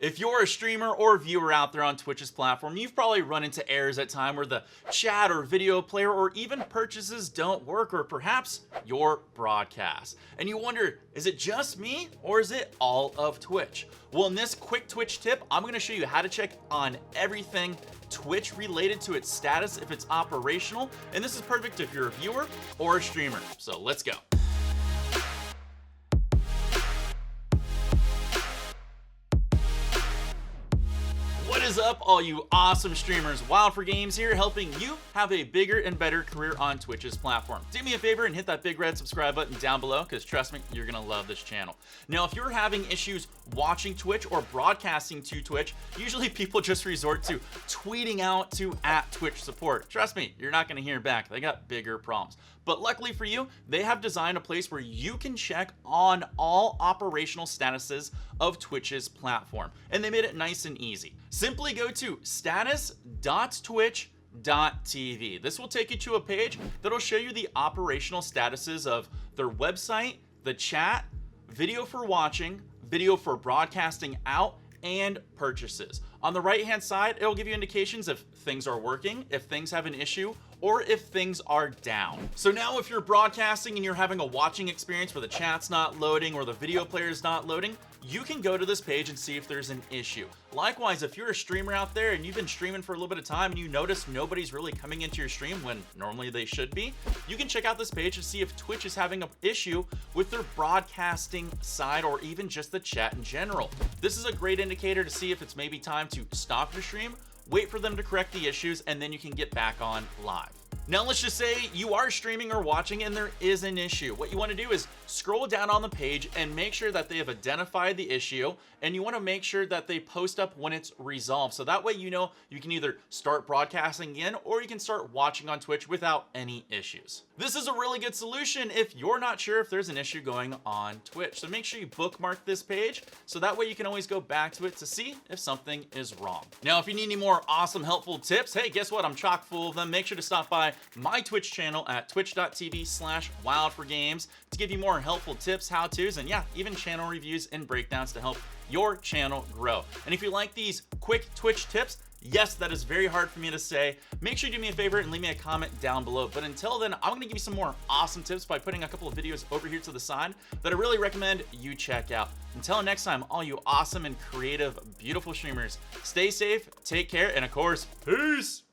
If you're a streamer or viewer out there on Twitch's platform, you've probably run into errors at time where the chat or video player or even purchases don't work, or perhaps your broadcast. And you wonder, is it just me or is it all of Twitch? Well, in this quick Twitch tip, I'm going to show you how to check on everything Twitch related to its status if it's operational. And this is perfect if you're a viewer or a streamer. So let's go. What is up, all you awesome streamers? Wild4Games here, helping you have a bigger and better career on Twitch's platform. Do me a favor and hit that big red subscribe button down below, because trust me, you're gonna love this channel. Now, if you're having issues watching Twitch or broadcasting to Twitch, usually people just resort to tweeting out to @TwitchSupport. Trust me, you're not gonna hear back. They got bigger problems. But luckily for you, they have designed a place where you can check on all operational statuses of Twitch's platform. And they made it nice and easy. Simply go to status.twitch.tv. This will take you to a page that'll show you the operational statuses of their website, the chat, video for watching, video for broadcasting out, and purchases. On the right hand side, it'll give you indications if things are working, if things have an issue, or if things are down. So now if you're broadcasting and you're having a watching experience where the chat's not loading or the video player is not loading, you can go to this page and see if there's an issue. Likewise, if you're a streamer out there and you've been streaming for a little bit of time and you notice nobody's really coming into your stream when normally they should be, you can check out this page to see if Twitch is having an issue with their broadcasting side or even just the chat in general. This is a great indicator to see if it's maybe time to stop your stream, wait for them to correct the issues, and then you can get back on live. Now let's just say you are streaming or watching and there is an issue. What you want to do is scroll down on the page and make sure that they have identified the issue, and you want to make sure that they post up when it's resolved. So that way you know you can either start broadcasting again or you can start watching on Twitch without any issues. This is a really good solution if you're not sure if there's an issue going on Twitch. So make sure you bookmark this page so that way you can always go back to it to see if something is wrong. Now, if you need any more awesome, helpful tips, hey, guess what? I'm chock full of them. Make sure to stop by my Twitch channel at twitch.tv/wild4games to give you more helpful tips, how-tos, and yeah, even channel reviews and breakdowns to help your channel grow. And if you like these quick Twitch tips, yes, that is very hard for me to say, make sure you do me a favor and leave me a comment down below. But until then, I'm gonna give you some more awesome tips by putting a couple of videos over here to the side that I really recommend you check out. Until next time, all you awesome and creative, beautiful streamers, stay safe, take care, and of course, peace!